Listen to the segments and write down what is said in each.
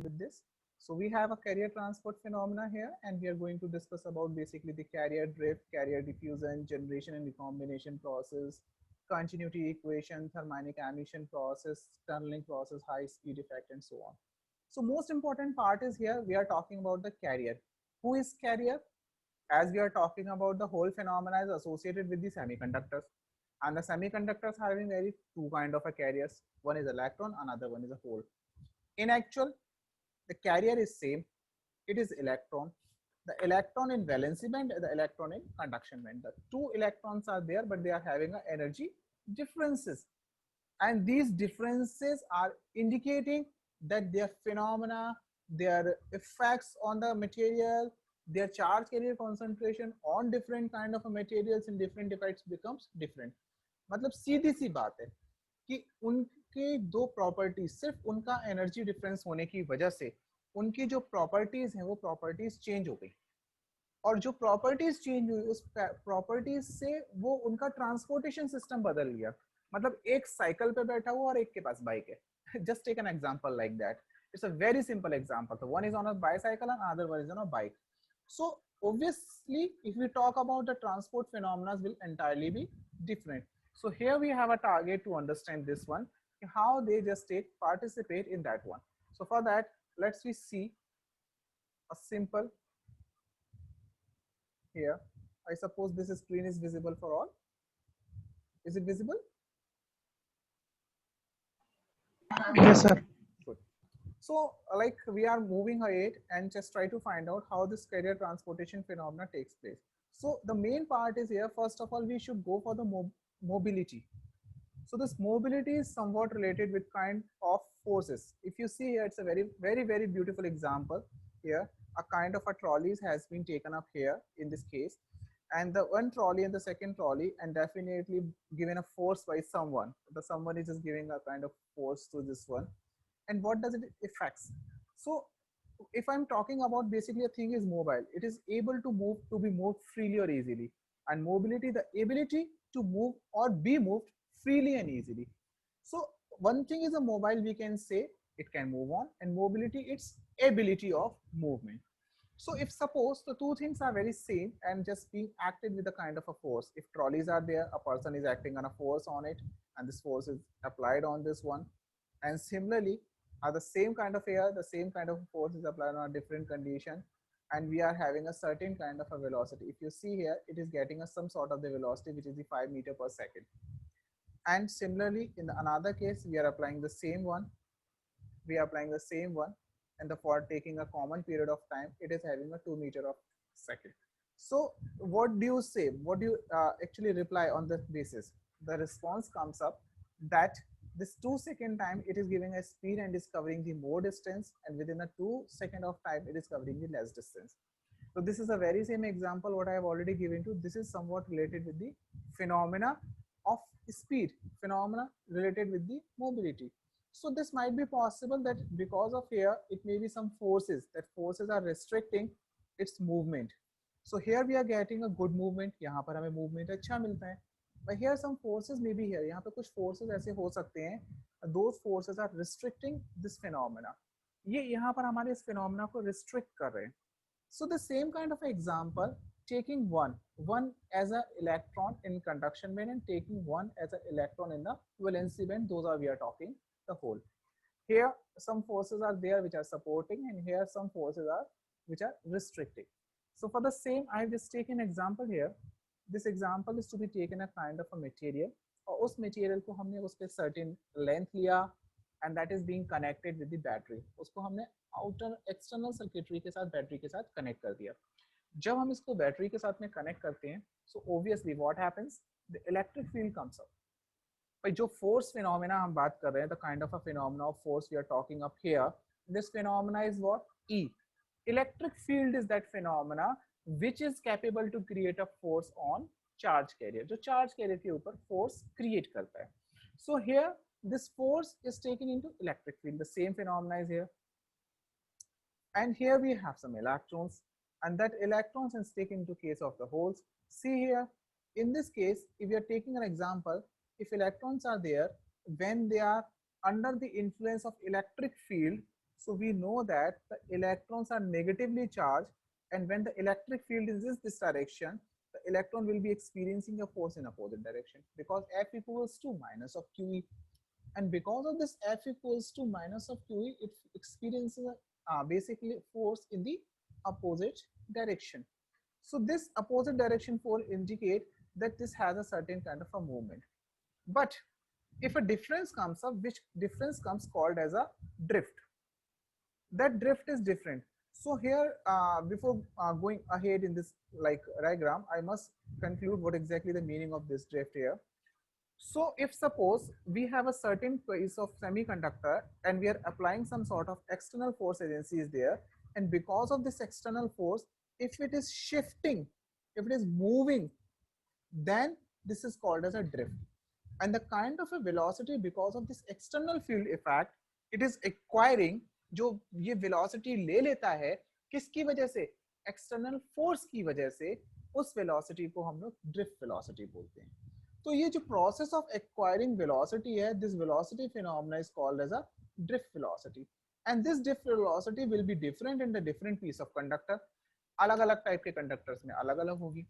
with this. So we have a carrier transport phenomena here, and we are going to discuss about basically the carrier drift, carrier diffusion, generation and recombination process, continuity equation, thermionic emission process, tunneling process, high speed effect, and so on. So most important part is here we are talking about the carrier. Who is carrier? As we are talking about the whole phenomena is associated with the semiconductors, and the semiconductors having very two kind of a carriers. One is electron, another one is a hole. In actual, the carrier is same. It is electron. The electron in valency band, the electron in conduction band. The two electrons are there, but they are having a energy differences, and these differences are indicating that their phenomena, their effects on the material, their charge carrier concentration on different kind of materials in different defects becomes different. मतलब सीधी सी बात है कि उनके दो properties, सिर्फ उनका energy difference होने की वजह से उनकी जो प्रॉपर्टीज हैं वो प्रॉपर्टीज चेंज हो गई, और जो प्रॉपर्टीज चेंज हुई उस प्रॉपर्टीज से वो उनका ट्रांसपोर्टेशन सिस्टम बदल गया. मतलब एक साइकिल पे बैठा हुआ और एक के पास बाइक है. Just take an example like that. It's a very simple example. One is on a bicycle and other one is on a bike. So obviously if we talk about the transport phenomena will entirely be different. So here we have a target to understand this one, how they just participate in that one. So for that, let's we see a simple here. I suppose this screen is visible for all. Is it visible? Yes, sir. Good. So like we are moving ahead and just try to find out how this carrier transportation phenomena takes place. So the main part is here. First of all, we should go for the mobility. So this mobility is somewhat related with kind of forces. If you see here, it's a very beautiful example here. A kind of a trolleys has been taken up here in this case, and the one trolley and the second trolley, and definitely given a force by someone. The someone is just giving a kind of force to this one. And what does it affects? So if I'm talking about basically a thing is mobile, it is able to move, to be moved freely or easily. And mobility, the ability to move or be moved freely and easily. So one thing is a mobile, we can say it can move on, and mobility, its ability of movement. So if suppose the two things are very same and just being acted with a kind of a force, if trolleys are there, a person is acting on a force on it, and this force is applied on this one. And similarly, are the same kind of air, the same kind of force is applied on a different condition, and we are having a certain kind of a velocity. If you see here, it is getting us some sort of the velocity, which is the 5 meter per second. And similarly, in another case, we are applying the same one. We are applying the same one, and the for taking a common period of time, it is having a 2 meter of second. So what do you say? What do you actually reply on this basis? The response comes up that this 2 second time it is giving a speed and is covering the more distance, and within a 2 second of time it is covering the less distance. So this is a very same example what I have already given to. This is somewhat related with the phenomena of speed, phenomena related with the mobility. So this might be possible that because of here, it may be some forces, that forces are restricting its movement. So here we are getting a good movement. यहाँ पर हमें movement अच्छा मिलता है. But here some forces may be here. यहाँ पे कुछ forces ऐसे हो सकते हैं. Those forces are restricting this phenomena. ये यहाँ पर हमारे इस phenomena को restrict कर रहे हैं. So the same kind of example, taking one as an electron in conduction band and taking one as an electron in the valency band. Those are we are talking the whole. Here some forces are there which are supporting, and here some forces are which are restricting. So for the same, I have just taken an example here. This example is to be taken a kind of a material, और उस material को हमने उस पे certain length लिया, and that is being connected with the battery. उसको हमने outer external circuitry के साथ battery के साथ connect कर दिया. जब हम इसको battery के साथ में connect करते हैं, so obviously what happens? The electric field comes up. भाई जो force phenomena हम बात कर रहे हैं, the kind of a phenomena of force we are talking up here, this phenomena is what? E. Electric field is that phenomena which is capable to create a force on charge carrier, जो charge carrier के ऊपर force create करता है. So here this force is taken into electric field. The same phenomena is here, and here we have some electrons, and that electrons is taken into case of the holes. See here, in this case, if we are taking an example, if electrons are there, when they are under the influence of electric field, So we know that the electrons are negatively charged, and when the electric field is in this direction, the electron will be experiencing a force in opposite direction, because F equals to minus of QE. And because of this F equals to minus of QE, it experiences basically force in the opposite direction. So this opposite direction force indicate that this has a certain kind of a movement. But if a difference comes up, which difference comes called as a drift, that drift is different. So here, before going ahead in this like diagram, I must conclude what exactly the meaning of this drift here. So if suppose we have a certain piece of semiconductor and we are applying some sort of external force agency is there, and because of this external force, if it is shifting, if it is moving, then this is called as a drift. And the kind of a velocity, because of this external field effect, it is acquiring, जो ये velocity ले लेता है किसकी वजह से, external force की वजह से, उस velocity को हम लोग drift velocity बोलते हैं. तो ये जो process of acquiring velocity है, this velocity phenomena is called as a drift velocity. And this drift velocity will be different in the different piece of conductor. अलग अलग टाइप के कंडक्टर्स में अलग अलग होगी,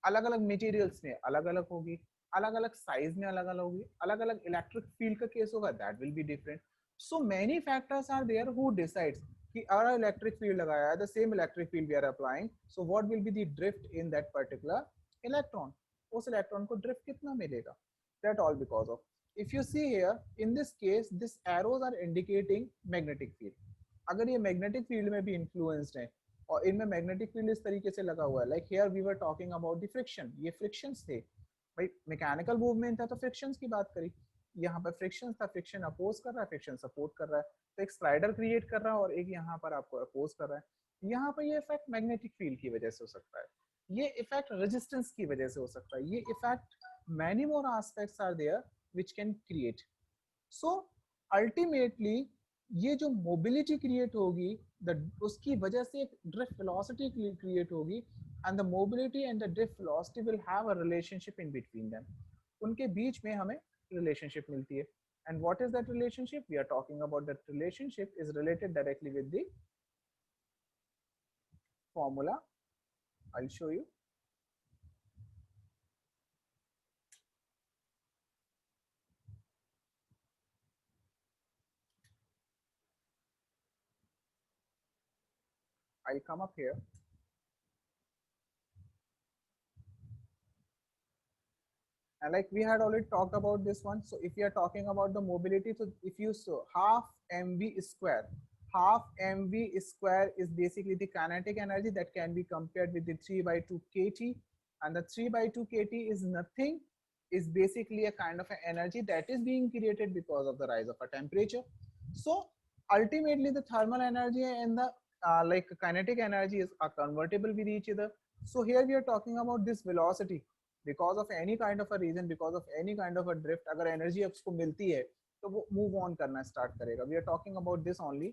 अलग अलग मटेरियल्स में अलग अलग होगी, अलग अलग साइज में अलग अलग होगी, अलग अलग इलेक्ट्रिक फील्ड का केस होगा, that will be different. So many factors are there who decides कि अगर इलेक्ट्रिक फील्ड लगाया है, the same electric field we are applying, so what will be the drift in that particular electron, उस electron को drift कितना मिलेगा, that all because of, if you see here in this case this arrows are indicating magnetic field. अगर ये magnetic field में भी influenced है और इनमें मैग्नेटिक फील्ड इस तरीके से लगा हुआ है, like here we were talking about the friction, ये फ्रिक्शंस थे भाई, मैकेनिकल मूवमेंट था तो फ्रिक्शंस की बात करी, यहाँ पर फ्रिक्शन था, फ्रिक्शन अपोज कर रहा है, फ्रिक्शन सपोर्ट कर रहा है, तो एक स्लाइडर क्रिएट कर रहा है और एक यहाँ पर आपको अपोज कर रहा है. यहाँ पर ये इफेक्ट मैग्नेटिक फील्ड की वजह से हो सकता है, ये इफेक्ट रेजिस्टेंस की वजह से हो सकता है, ये effect many more aspects are there which can create. So ultimately ये जो मोबिलिटी क्रिएट होगी, उसकी वजह से एक ड्रिफ्ट वेलोसिटी क्रिएट होगी, and the mobility and the drift velocity will have a relationship in between them. उनके बीच में हमें relationship मिलती है. And what is that relationship? We are talking about that relationship is related directly with the formula. I'll show you. I'll come up here. And like we had already talked about this one, so if we are talking about the mobility, so if you saw half mv square, half mv square is basically the kinetic energy that can be compared with the 3/2 kt, and the 3/2 kt is nothing, is basically a kind of an energy that is being created because of the rise of a temperature. So ultimately the thermal energy and the like kinetic energy are convertible with each other. So here we are talking about this velocity, because of any kind of a reason, because of any kind of a drift, अगर energy उसको मिलती है तो वो move on करना start करेगा. We are talking about this only,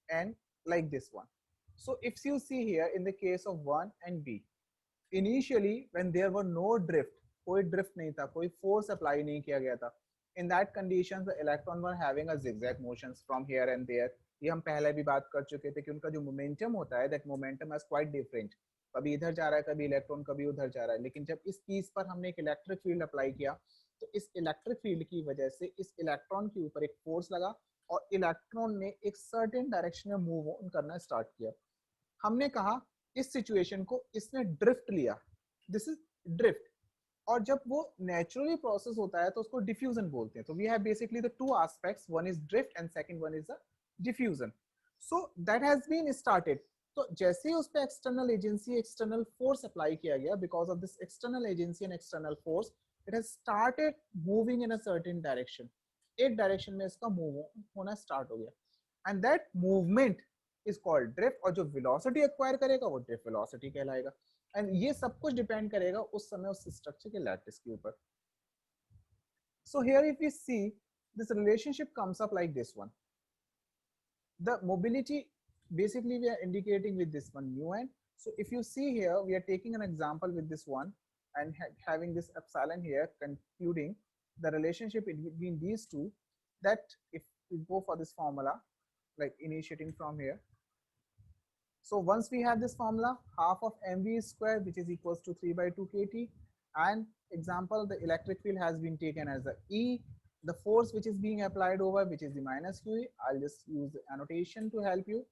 and like this one. So if you see here in the case of 1 and B, initially when there were no drift, कोई drift नहीं था, कोई force apply नहीं किया गया था, in that conditions the electron were having a zigzag motions from here and there. ये हम पहले भी बात कर चुके थे कि उनका जो momentum होता है, that momentum is quite different. कभी इधर जा रहा है, कभी इलेक्ट्रॉन कभी उधर जा रहा है, लेकिन जब इस पीस पर हमने एक इलेक्ट्रिक फील्ड अप्लाई किया तो इस इलेक्ट्रिक फील्ड की वजह से इस इलेक्ट्रॉन के ऊपर एक फोर्स लगा और इलेक्ट्रॉन ने एक सर्टेन डायरेक्शन में मूव ऑन करना स्टार्ट किया. हमने कहा इस सिचुएशन को इसने ड्रिफ्ट लिया, दिस इज ड्रिफ्ट. और जब वो नेचुरली प्रोसेस होता है तो उसको डिफ्यूजन बोलते हैं. तो we have basically the two aspects, one is drift and second one is the diffusion. So that has been started. तो जैसे ही उस पे external agency, external force apply किया गया, because of this external agency and external force, it has started moving in a certain direction. एक direction में इसका मूव होना स्टार्ट हो गया, and that movement is called drift. और जो वेलोसिटी एक्वायर करेगा वो ड्रिफ्ट वेलोसिटी कहलाएगा. एंड ये सब कुछ डिपेंड करेगा उस समय उस स्ट्रक्चर के लैटिस के ऊपर. So here if you see this relationship comes up like this one. The mobility basically we are indicating with this one mu n. So if you see here, we are taking an example with this one and having this epsilon here, concluding the relationship between these two, that if we go for this formula like initiating from here. So once we have this formula, half of mv square, which is equals to 3 by 2 kt, and example, the electric field has been taken as the E, the force which is being applied over, which is the minus QE. I'll just use the annotation to help you.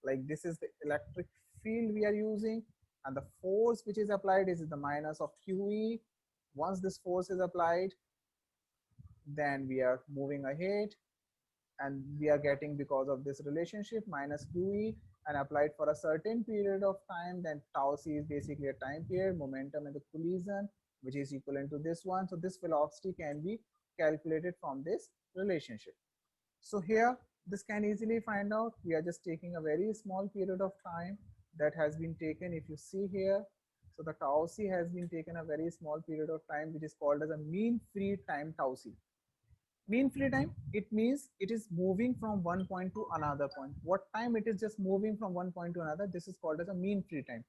Like this is the electric field we are using, and the force which is applied is the minus of QE. Once this force is applied, then we are moving ahead, and we are getting, because of this relationship, minus QE, and applied for a certain period of time, then tau c is basically a time period, momentum in the collision, which is equivalent to this one. So this velocity can be calculated from this relationship. So here, this can easily find out. We are just taking a very small period of time that has been taken. If you see here, so the tau c has been taken a very small period of time, which is called as a mean free time tau c. Mean free time, it means it is moving from one point to another point. What time it is just moving from one point to another, this is called as a mean free time.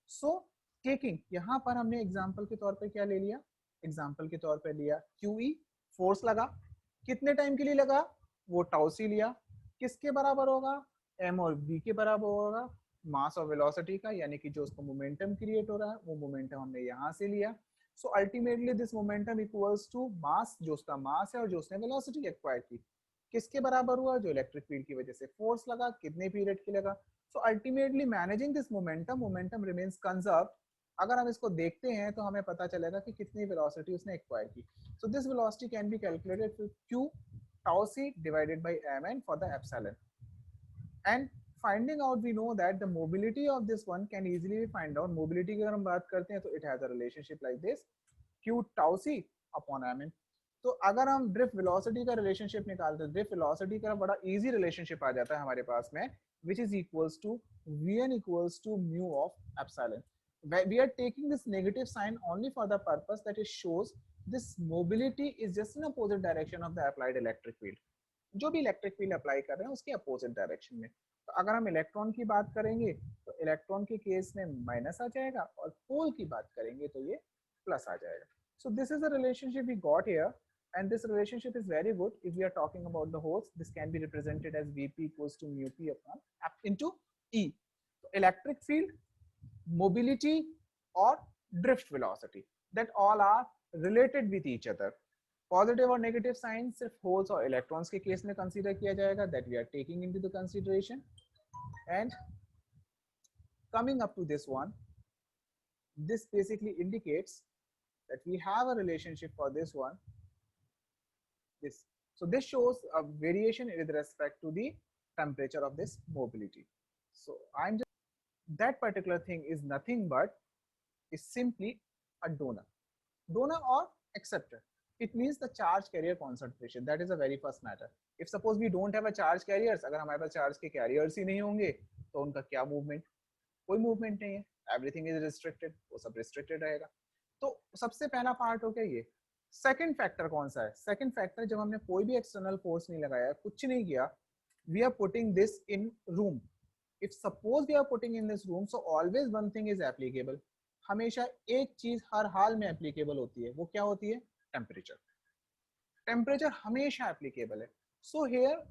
So taking, यहाँ पर हमने example के तौर पे क्या ले लिया, example के तौर पे लिया QE, फोर्स लगा, कितने टाइम के लिए लगा, वो टाउ सी लिया, किसके बराबर होगा, m और v के बराबर होगा, मास और वेलोसिटी का, यानी कि जो उसको मोमेंटम क्रिएट हो रहा है वो मोमेंटम हमने यहाँ से लिया. So ultimately this momentum equals to mass, जो उसका मास है और जो उसने वेलोसिटी एक्वायर की, किसके बराबर हुआ, जो इलेक्ट्रिक फील्ड की वजह से फोर्स लगा, कितने पीरियड के लगा. So ultimately managing this momentum, momentum remains conserved. अगर हम इसको देखते हैं तो हमें पता चलेगा कि कितनी वेलोसिटी उसने एक्वायर की. So this velocity can be calculated with q tau c divided by mn for the epsilon. And finding out, we know that the mobility of this one can easily be find out. Mobility की अगर हम बात करते हैं तो it has a relationship like this, q tau c upon mn. तो अगर हम ड्रिफ्ट वेलोसिटी का रिलेशनशिप निकालते हैं, ड्रिफ्ट वेलोसिटी का बड़ा इजी रिलेशनशिप आ जाता है हमारे पास में, which is equals to vn equals to mu of epsilon. We are taking this negative sign only for the purpose that it shows this mobility is just in opposite direction of the applied electric field. जो भी electric field apply कर रहे हैं उसके opposite direction में. तो अगर हम इलेक्ट्रॉन की बात करेंगे तो इलेक्ट्रॉन के केस में माइनस आ जाएगा, और पोल की बात करेंगे तो ये प्लस आ जाएगा. So this is the relationship we got here, and this relationship is very good. If we are talking about the holes, this can be represented as Vp equals to mu p upon into E. So electric field, mobility or drift velocity, that all are related with each other. Positive और negative sign सिर्फ holes और electrons के case में consider किया जाएगा, that we are taking into the consideration. And coming up to this one, this basically indicates that we have a relationship for this one, this. So this shows a variation with respect to the temperature of this mobility. So I'm just, that particular thing is nothing but is simply a donor or acceptor. It means the charge carrier concentration. That is the very first matter. If suppose we don't have a charge carriers, अगर हमारे पास charge के carriers ही नहीं होंगे तो उनका क्या movement, कोई movement नहीं है, एवरीथिंग इज रिस्ट्रिक्टेड, वो सब रिस्ट्रिक्टेड रहेगा. तो सबसे पहला पार्ट हो गया ये. सेकंड फैक्टर कौन सा है, सेकंड फैक्टर जब हमने कोई भी एक्सटर्नल फोर्स नहीं लगाया, कुछ नहीं किया, we are putting this in room. If suppose we are putting in this room, so always one thing is applicable. हमेशा एक चीज हर हाल में एप्लीकेबल होती है, वो क्या होती है, टेम्परेचर. टेम्परेचर हमेशा एप्लीकेबल है. So here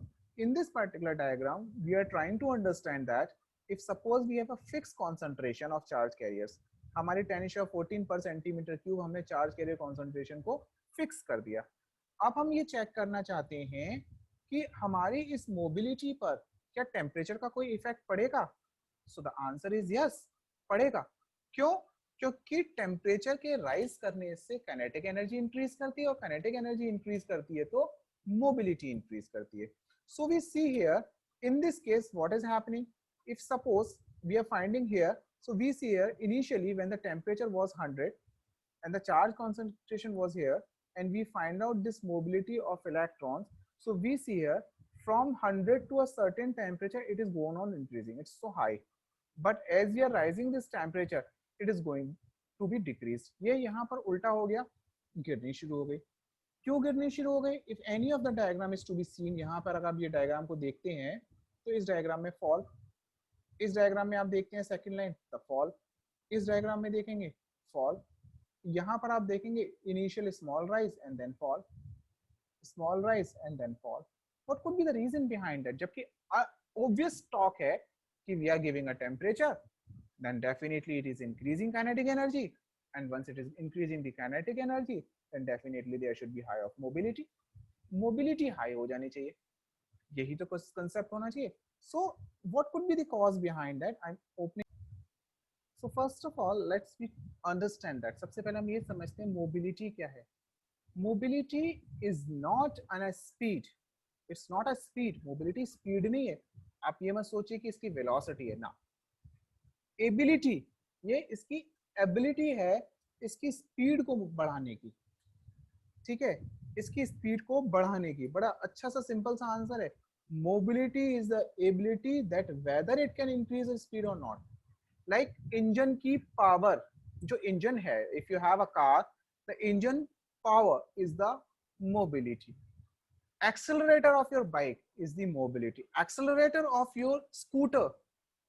in this particular diagram we are trying to understand that if suppose we have a fixed concentration of charge carriers, हमारी 10⁻14 पर सेंटीमीटर क्यूब हमने चार्ज कैरियर कॉन्सेंट्रेशन को फिक्स कर दिया. अब हम ये चेक करना चाहते हैं कि हमारी इस मोबिलिटी पर क्या टेम्परेचर का कोई इफेक्ट पड़ेगा. So the answer is yes, पड़ेगा. क्यों, क्योंकि टेम्परेचर के राइज करने से काइनेटिक एनर्जी इंक्रीज करती है, और काइनेटिक एनर्जी इंक्रीज करती है तो मोबिलिटी इंक्रीज करती है. So we see here in this case what is happening. If suppose we are finding here, so we see here initially when the temperature was 100 and the charge concentration was here, and we find out this mobility of electrons. So we see here from 100 to a certain temperature it is going on increasing, it's so high, but as we are rising this temperature it is going to be decreased. ये यहाँ पर उल्टा हो गया, गिरनी शुरू हो गई. क्यों गिरनी शुरू हो गई. If any of the diagram is to be seen, यहाँ पर अगर आप ये डायग्राम को देखते हैं तो इस डायग्राम में फॉल, इस डायग्राम में आप देखते हैं सेकंड लाइन द फॉल, इस डायग्राम में देखेंगे फॉल, यहाँ पर आप देखेंगे initial small rise and then fall, small rise and then fall. What could be the reason behind that. जबकि obvious talk है कि we are giving a temperature, then definitely it is increasing kinetic energy, and once it is increasing the kinetic energy, then definitely there should be high of mobility. Mobility high हो जानी चाहिए, यही तो concept होना चाहिए. So what could be the cause behind that? I'm opening. So first of all, let's we understand that. सबसे पहले हम ये समझते हैं mobility क्या है. Mobility is not a speed. It's not a speed. Mobility speed नहीं है. आप ये मत सोचिए कि इसकी velocity है ना. Ability, ये इसकी ability है इसकी speed को बढ़ाने की. ठीक है, इसकी स्पीड को बढ़ाने की. बड़ा अच्छा सा सिंपल सा आंसर है. Mobility is the ability that whether it can increase speed और नॉट. लाइक इंजन की पावर, जो इंजन है, if you have a car, the engine power is the mobility. Accelerator of your bike is the mobility. Accelerator of your scooter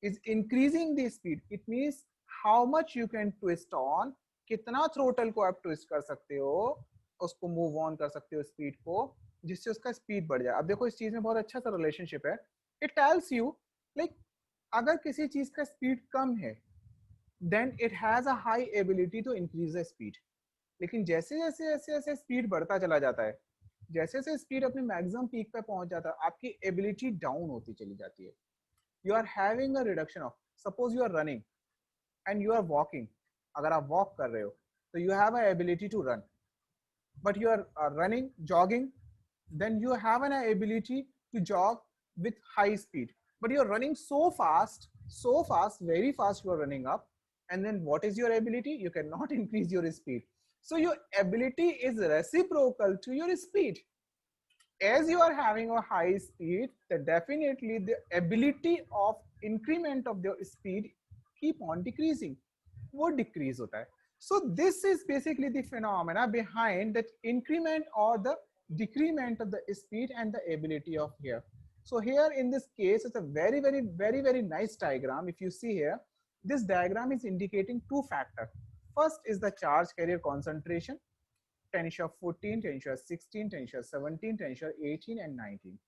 is increasing the speed. It means how much you can twist on, कितना throttle को आप twist कर सकते हो, उसको move on कर सकते हो स्पीड को, जिससे उसका स्पीड बढ़ जाए. अब देखो इस चीज में बहुत अच्छा सा रिलेशनशिप है. इट टेल्स यू लाइक अगर किसी चीज का स्पीड कम है then it has a high ability to increase the speed. लेकिन जैसे जैसे जैसे जैसे स्पीड बढ़ता चला जाता है, जैसे जैसे स्पीड अपने मैक्सिमम पीक पे पहुंच जाता है, आपकी एबिलिटी डाउन होती चली जाती है. You are having a reduction of, suppose you are running and you are walking. अगर आप वॉक कर रहे हो तो you have a ability to run, but you are running, jogging, then you have an ability to jog with high speed. But you are running so fast, very fast you are running up. And then what is your ability? You cannot increase your speed. So your ability is reciprocal to your speed. As you are having a high speed, then definitely the ability of increment of the speed keep on decreasing. वो decrease होता है. So this is basically the phenomena behind that increment or the decrement of the speed and the ability of here. So here in this case, it's a very nice diagram. If you see here, this diagram is indicating two factors. First is the charge carrier concentration, tensure 14, tensure 16, tensure 17, tensure 18 and 19.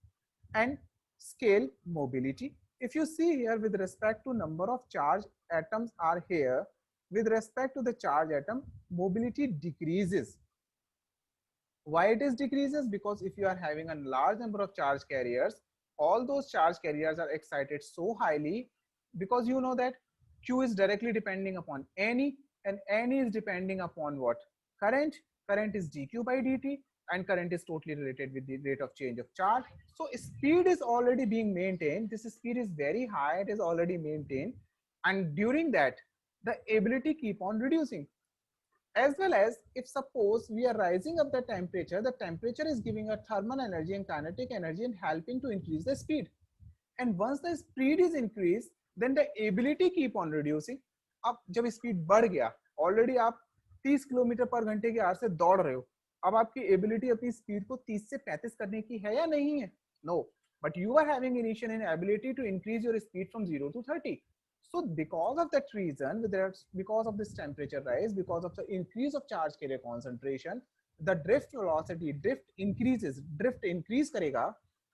And scale mobility. If you see here with respect to number of charge atoms are here, with respect to the charge atom, mobility decreases. Why it is decreases? Because if you are having a large number of charge carriers, all those charge carriers are excited so highly, because you know that Q is directly depending upon NE, and NE is depending upon what? Current. Current is dQ by dt, and current is totally related with the rate of change of charge. So speed is already being maintained. This speed is very high, it is already maintained, and during that the ability keep on reducing. As well as if suppose we are rising up the temperature is giving a thermal energy and kinetic energy and helping to increase the speed. And once the speed is increased, then the ability keep on reducing. अब जब speed बढ़ गया, already आप 30 kilometre पर घंटे की are से दौड़ रहे हो, अब आपकी एबिलिटी अपनी स्पीड को 30 से 35 करने की है या नहीं है? No, but you are having initial ability to increase your speed from 0 to 30. So because of that reason, because of this temperature rise, because of the increase of charge carrier concentration, the drift velocity, drift increase karega,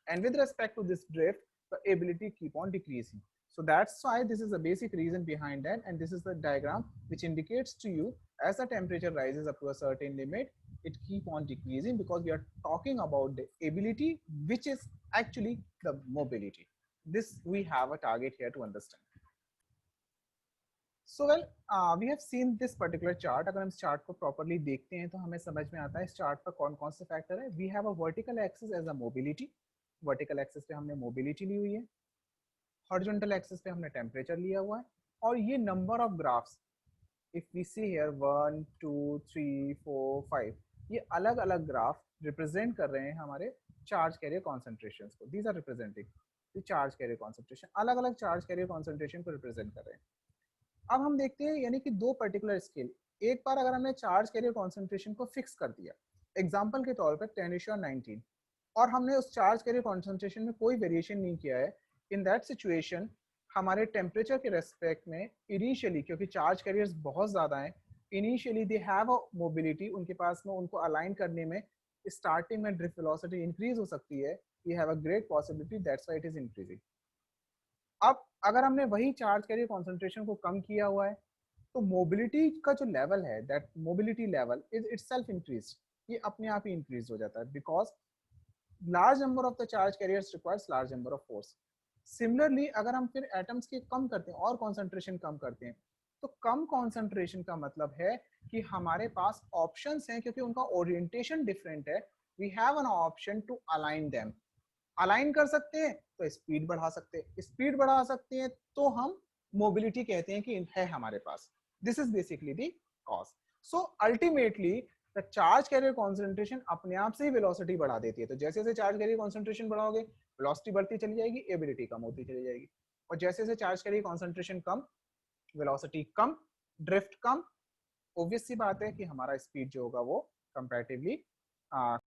and with respect to this drift, the ability keep on decreasing. So that's why this is the basic reason behind that, and this is the diagram which indicates to you as the temperature rises up to a certain limit, it keep on decreasing, because we are talking about the ability, which is actually the mobility. This we have a target here to understand. So well, we have seen this particular chart. अगर हम इस chart को properly देखते हैं तो हमें समझ में आता है इस चार्ट पर कौन कौन से फैक्टर है. We have a vertical axis as a mobility. Vertical axis पे हमने मोबिलिटी ली हुई है, हॉरिजॉन्टल एक्सिस पे हमने टेम्परेचर लिया हुआ है, और ये number of graphs, if we see here 1 2 3 4 5, ये अलग अलग ग्राफ रिप्रेजेंट कर रहे हैं हमारे चार्ज कैरियर कॉन्सेंट्रेशन को. These are representing the charge carrier concentration, अलग अलग चार्ज कैरियर कॉन्सेंट्रेशन को रिप्रेजेंट कर रहे हैं. अब हम देखते हैं यानी कि दो पर्टिकुलर स्केल. एक बार अगर हमने चार्ज कैरियर कॉन्सेंट्रेशन को फिक्स कर दिया, एग्जांपल के तौर पर 10⁻19, और हमने उस चार्ज कैरियर कॉन्सेंट्रेशन में कोई वेरिएशन नहीं किया है, इन दैट सिचुएशन हमारे टेम्परेचर के रेस्पेक्ट में इनिशियली, क्योंकि चार्ज कैरियर्स बहुत ज़्यादा हैं, initially they have a mobility, उनके पास में उनको अलाइन करने में स्टार्टिंग में ड्रिफ्ट वेलोसिटी इंक्रीज हो सकती है. You have a great possibility, that's why it is increasing. अब अगर हमने वही चार्ज कैरियर कॉन्सेंट्रेशन को कम किया हुआ है तो मोबिलिटी का जो लेवल है, that mobility level is itself increase, ये अपने आप ही इंक्रीज हो जाता है, because large number of the charge carriers requires large number of force. Similarly अगर हम फिर एटम्स के कम करते हैं और कॉन्सेंट्रेशन कम करते हैं, तो कम कॉन्सेंट्रेशन का मतलब है कि हमारे पास ऑप्शंस हैं, क्योंकि उनका ओरिएंटेशन डिफरेंट है, we have an option to align them. Align कर सकते हैं तो स्पीड बढ़ा सकते हैं, स्पीड बढ़ा सकते हैं तो हम मोबिलिटी कहते हैं कि है हमारे पास। This is basically the cause. So ultimately the charge carrier concentration अपने आप से ही वेलोसिटी बढ़ा देती है। तो जैसे जैसे चार्ज कैरियर कॉन्सेंट्रेशन बढ़ाओगे वेलोसिटी बढ़ती चली जाएगी, एबिलिटी कम होती चली जाएगी, और जैसे जैसे चार्ज कैरियर कॉन्सेंट्रेशन कम, वेलोसिटी कम, ड्रिफ्ट कम, ऑब्वियस सी बात है कि हमारा स्पीड जो होगा वो कंपैरेटिवली